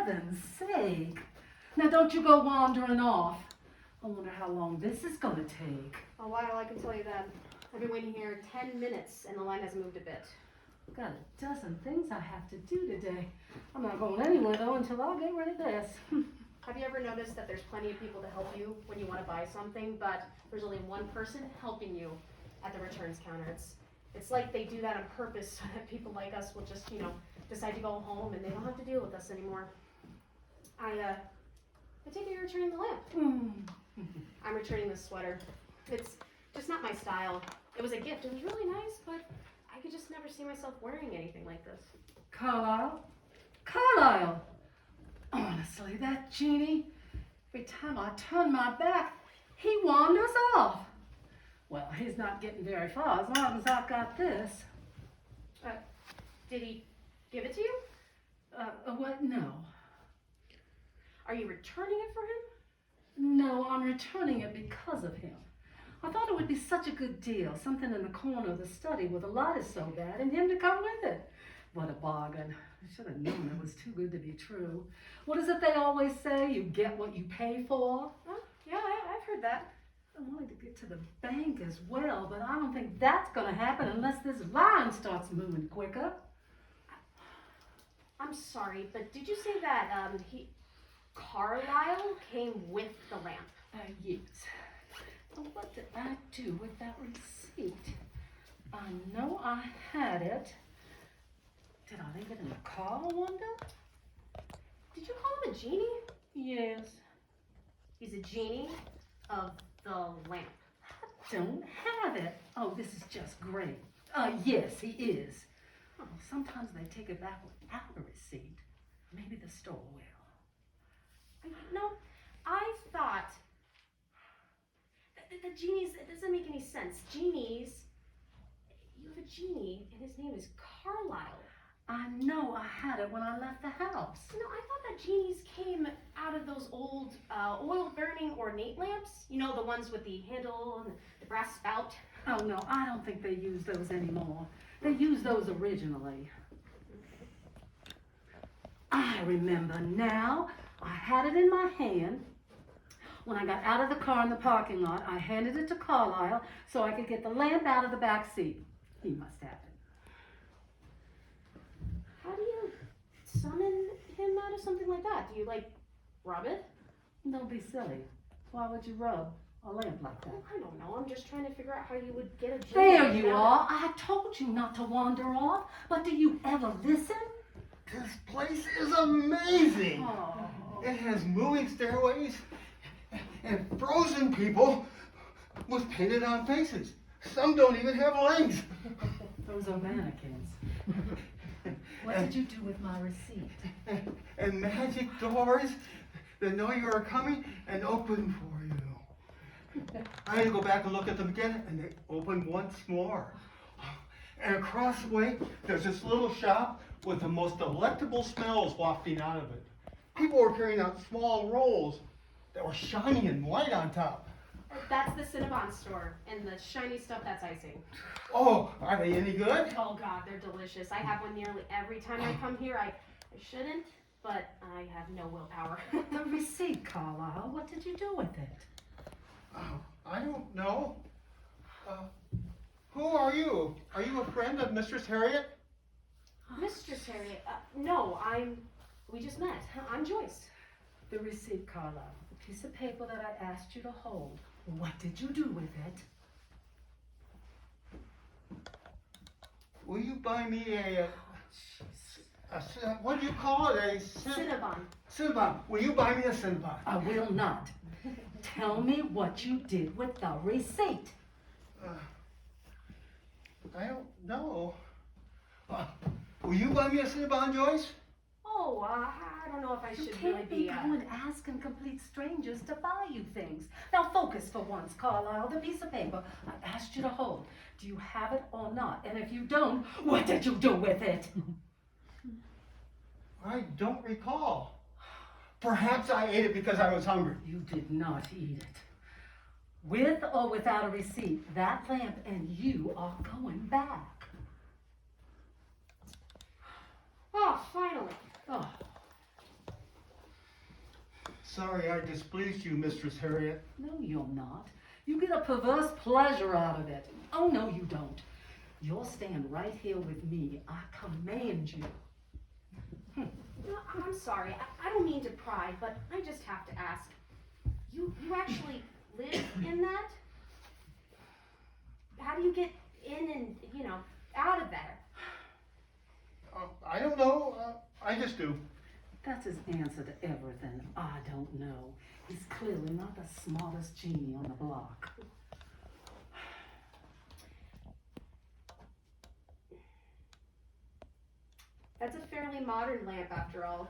heaven's sake. Now don't you go wandering off. I wonder how long this is going to take. Oh, well, I can tell you that. I've been waiting here 10 minutes and the line hasn't moved a bit. Got a dozen things I have to do today. I'm not going anywhere though until I get rid of this. Have you ever noticed that there's plenty of people to help you when you want to buy something, but there's only one person helping you at the returns counter? It's like they do that on purpose so that people like us will just, decide to go home and they don't have to deal with us anymore. I take it you're returning the lamp. I'm returning this sweater. It's just not my style. It was a gift. It was really nice, but I could just never see myself wearing anything like this. Carlisle? Carlisle! Honestly, that genie, every time I turn my back, he wanders off. Well, he's not getting very far as long as I've got this. Did he give it to you? What? No. Are you returning it for him? No, I'm returning it because of him. I thought it would be such a good deal, something in the corner of the study where the light is so bad, and him to come with it. What a bargain. I should have known it was too good to be true. What is it they always say? You get what you pay for? Oh, yeah, I've heard that. I wanted to get to the bank as well, but I don't think that's going to happen unless this line starts moving quicker. I'm sorry, but did you say that Carlisle came with the lamp? Yes. Well, what did I do with that receipt? I know I had it. Did I leave it in the car, I wonder? Did you call him a genie? Yes. He's a genie of the lamp. I don't have it. Oh, this is just great. Yes, he is. Oh, sometimes they take it back without a receipt. Maybe the store will. No, I thought the genies, it doesn't make any sense. Genies, you have a genie and his name is Carlisle. I know I had it when I left the house. No, I thought that genies came out of those old oil-burning ornate lamps. You know, the ones with the handle and the brass spout. Oh, no, I don't think they use those anymore. They used those originally. I remember now. I had it in my hand. When I got out of the car in the parking lot, I handed it to Carlisle so I could get the lamp out of the back seat. He must have it. How do you summon him out of something like that? Do you, rub it? Don't be silly. Why would you rub a lamp like that? Well, I don't know. I'm just trying to figure out how you would get a genie. There you are. I told you not to wander off. But do you ever listen? This place is amazing. Oh. It has moving stairways and frozen people with painted on faces. Some don't even have legs. Those are mannequins. What did you do with my receipt? And magic doors that know you are coming and open for you. I had to go back and look at them again, and they opened once more. And across the way, there's this little shop with the most delectable smells wafting out of it. People were carrying out small rolls that were shiny and white on top. That's the Cinnabon store, and the shiny stuff, that's icing. Oh, are they any good? Oh God, they're delicious. I have one nearly every time I come here. I shouldn't, but I have no willpower. The receipt, Carlisle. What did you do with it? Oh, I don't know. Who are you? Are you a friend of Mistress Harriet? Mistress Harriet, no, we just met. I'm Joyce. The receipt, Carlisle. The piece of paper that I asked you to hold. What did you do with it? Will you buy me what do you call it? Cinnabon. Cinnabon. Will you buy me a Cinnabon? I will not. Tell me what you did with the receipt. I don't know. Will you buy me a Cinnabon, Joyce? Oh, I don't know if I You should really can't be. be going asking complete strangers to buy you things. Now focus for once, Carlisle. The piece of paper I asked you to hold. Do you have it or not? And if you don't, what did you do with it? I don't recall. Perhaps I ate it because I was hungry. You did not eat it. With or without a receipt, that lamp and you are going back. Oh, finally. Oh, Sorry I displeased you, Mistress Harriet. No, you're not. You get a perverse pleasure out of it. Oh, no, you don't. You'll stand right here with me. I command you. No, I'm sorry. I don't mean to pry, but I just have to ask. You actually live in that? How do you get in and, out of there? I don't know. I just do. That's his answer to everything. I don't know. He's clearly not the smartest genie on the block. That's a fairly modern lamp after all.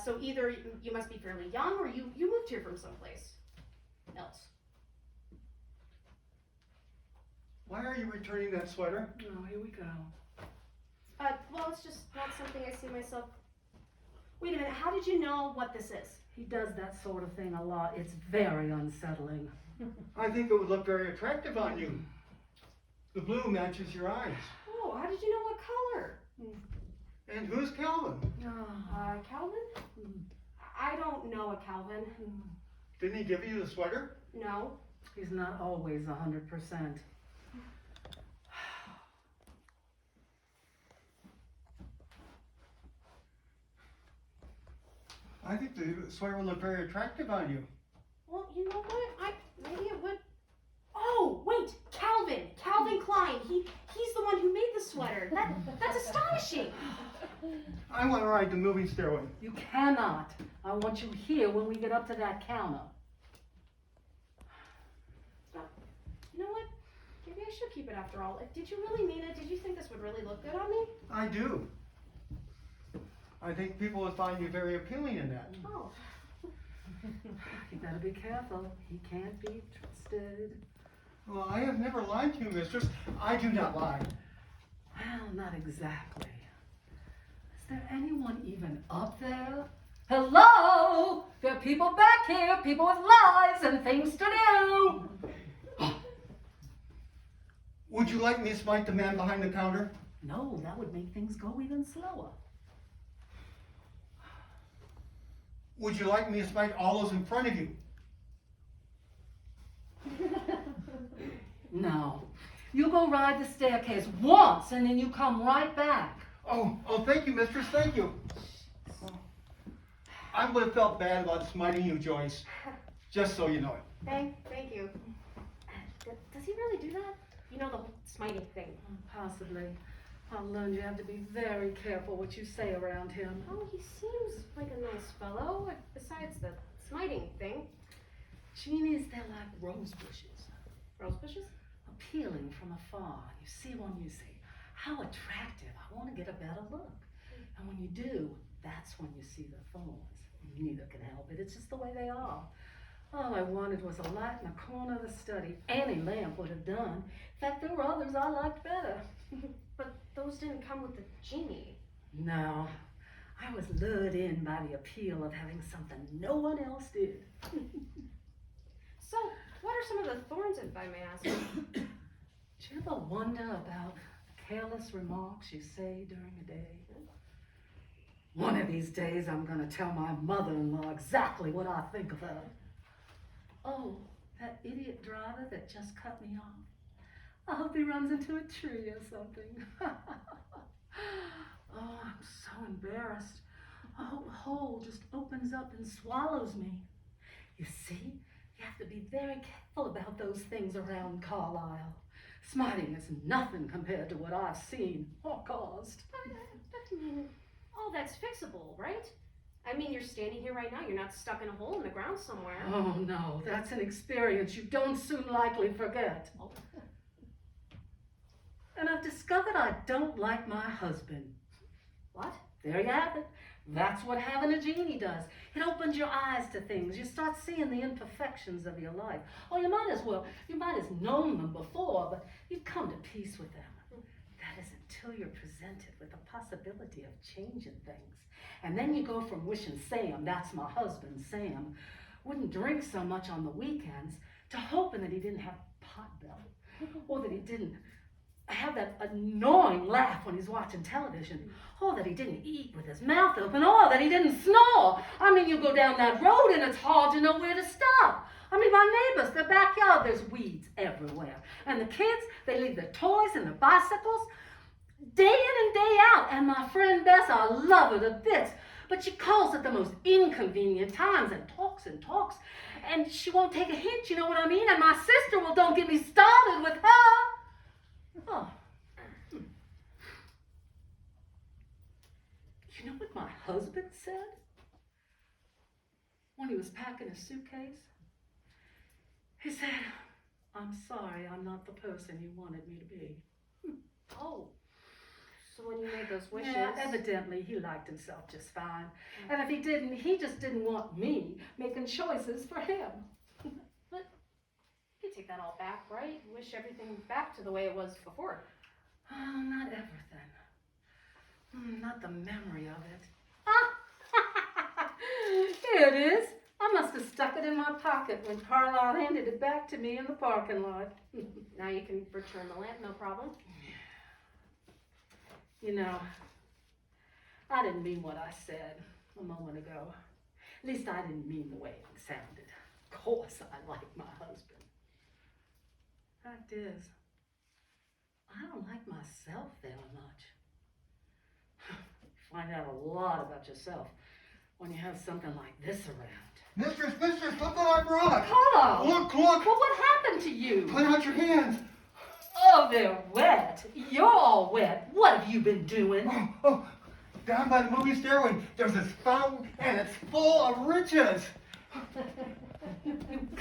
So either you must be fairly young or you moved here from someplace else. Why are you returning that sweater? Oh, here we go. Well, it's just not something I see myself. Wait a minute, how did you know what this is? He does that sort of thing a lot. It's very unsettling. I think it would look very attractive on you. The blue matches your eyes. Oh, how did you know what color? And who's Calvin? Calvin? I don't know a Calvin. Didn't he give you the sweater? No. He's not always 100%. I think the sweater would look very attractive on you. Well, you know what? Maybe it would. Oh, wait, Calvin Klein. He's the one who made the sweater. That's astonishing. I want to ride the moving stairway. You cannot. I want you here when we get up to that counter. You know what? Maybe I should keep it after all. Did you really mean it? Did you think this would really look good on me? I do. I think people would find you very appealing in that. Oh. You better be careful. He can't be trusted. Well, I have never lied to you, mistress. I do not lie. Well, not exactly. Is there anyone even up there? Hello? There are people back here, people with lives and things to do. Would you like me to smite the man behind the counter? No, that would make things go even slower. Would you like me to smite all those in front of you? No. You go ride the staircase once and then you come right back. Oh, thank you, mistress, thank you. I would have felt bad about smiting you, Joyce. Just so you know it. Thank you. Does he really do that? You know, the whole smiting thing. Possibly. I'll learn you have to be very careful what you say around him. Oh, he seems like a nice fellow, besides the smiting thing. Genies, they're like rose bushes. Rose bushes? Appealing from afar. You see one, you say, how attractive. I want to get a better look. And when you do, that's when you see the thorns. Neither can help it. It's just the way they are. All I wanted was a light in the corner of the study. Any lamp would have done. In fact, there were others I liked better. But those didn't come with the genie. No, I was lured in by the appeal of having something no one else did. So, what are some of the thorns, if I may ask? Do you ever wonder about the careless remarks you say during the day? One of these days I'm gonna tell my mother-in-law exactly what I think of her. Oh, that idiot driver that just cut me off. I hope he runs into a tree or something. Oh, I'm so embarrassed. I hope a hole just opens up and swallows me. You see, you have to be very careful about those things around Carlisle. Smiting is nothing compared to what I've seen or caused. All that's fixable, right? I mean, you're standing here right now. You're not stuck in a hole in the ground somewhere. Oh no, that's an experience you don't soon likely forget. And I've discovered I don't like my husband. What? There you have it. That's what having a genie does. It opens your eyes to things. You start seeing the imperfections of your life. Or you might as known them before, but you've come to peace with them. That is until you're presented with the possibility of changing things. And then you go from wishing Sam, that's my husband, Sam, wouldn't drink so much on the weekends, to hoping that he didn't have pot belly, or that he didn't have that annoying laugh when he's watching television. Oh, that he didn't eat with his mouth open. Oh, that he didn't snore. I mean, you go down that road and it's hard to know where to stop. I mean, my neighbors, their backyard, there's weeds everywhere. And the kids, they leave their toys and their bicycles day in and day out. And my friend Bess, I love her to bits. But she calls at the most inconvenient times and talks and talks. And she won't take a hint, you know what I mean? And my sister, well, don't get me started with her. Oh. You know what my husband said when he was packing his suitcase? He said, "I'm sorry, I'm not the person you wanted me to be." Oh, so when you made those wishes. Yeah, evidently he liked himself just fine. And if he didn't, he just didn't want me making choices for him. But you can take that all back, right? Wish everything back to the way it was before. Oh, not everything. Not the memory of it. Here it is. I must have stuck it in my pocket when Carlisle handed it back to me in the parking lot. Now you can return the lamp, no problem. You know, I didn't mean what I said a moment ago. At least I didn't mean the way it sounded. Of course I like my husband. Fact is, I don't like myself very much. You find out a lot about yourself when you have something like this around. Mistress, look what I brought! Carl! Look! Well, what happened to you? Put out your hands! Oh, they're wet. You're all wet. What have you been doing? Oh, down by the movie stairway, there's this fountain, and it's full of riches! You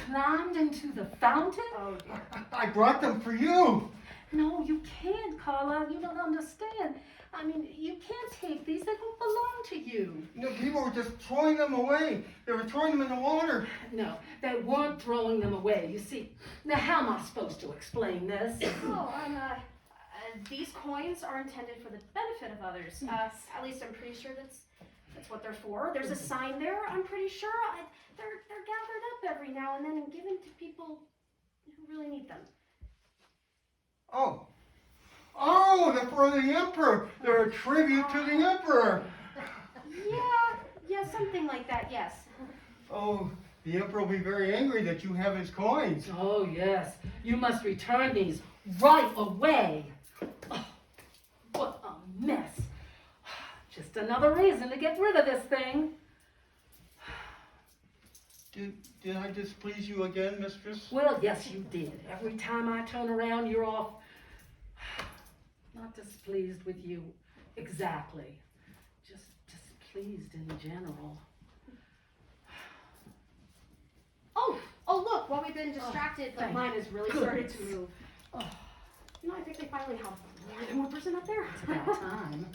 climbed into the fountain? Oh dear. I brought them for you! No, you can't, Carla. You don't understand. I mean, you can't take these. They don't belong to you. You know, people were just throwing them away. They were throwing them in the water. No, they weren't throwing them away. You see, now how am I supposed to explain this? Oh, these coins are intended for the benefit of others. At least I'm pretty sure that's what they're for. There's a sign there. I'm pretty sure they're gathered up every now and then and given to people who really need them. Oh, they're for the emperor. They're a tribute to the emperor. Yeah, something like that. Yes. Oh, the emperor will be very angry that you have his coins. Oh, yes. You must return these right away. Oh, what a mess. Just another reason to get rid of this thing. Did I displease you again, mistress? Well, yes, you did. Every time I turn around, you're off. Not displeased with you exactly. Just displeased in general. Oh, look, while we've been distracted, like mine has really started to move. Oh, You know, I think they finally have more than one person up there. it's about time.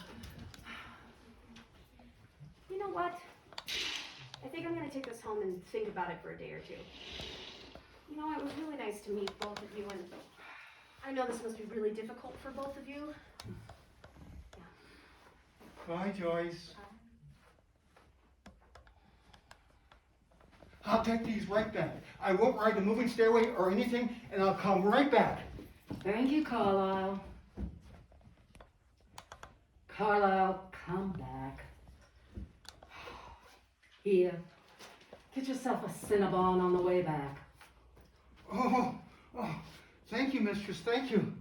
You know what? I think I'm going to take this home and think about it for a day or two. You know, it was really nice to meet both of you, and I know this must be really difficult for both of you. Bye, Joyce. I'll take these right back. I won't ride the moving stairway or anything, and I'll come right back. Thank you, Carlisle. Carlisle, come back. Here, get yourself a Cinnabon on the way back. Oh, thank you, mistress, thank you.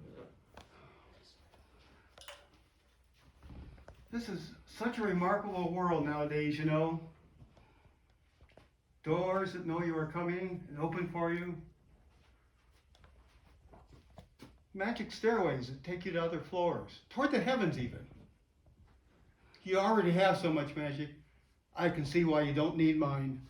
This is such a remarkable world nowadays, you know. Doors that know you are coming and open for you. Magic stairways that take you to other floors, toward the heavens even. You already have so much magic. I can see why you don't need mine.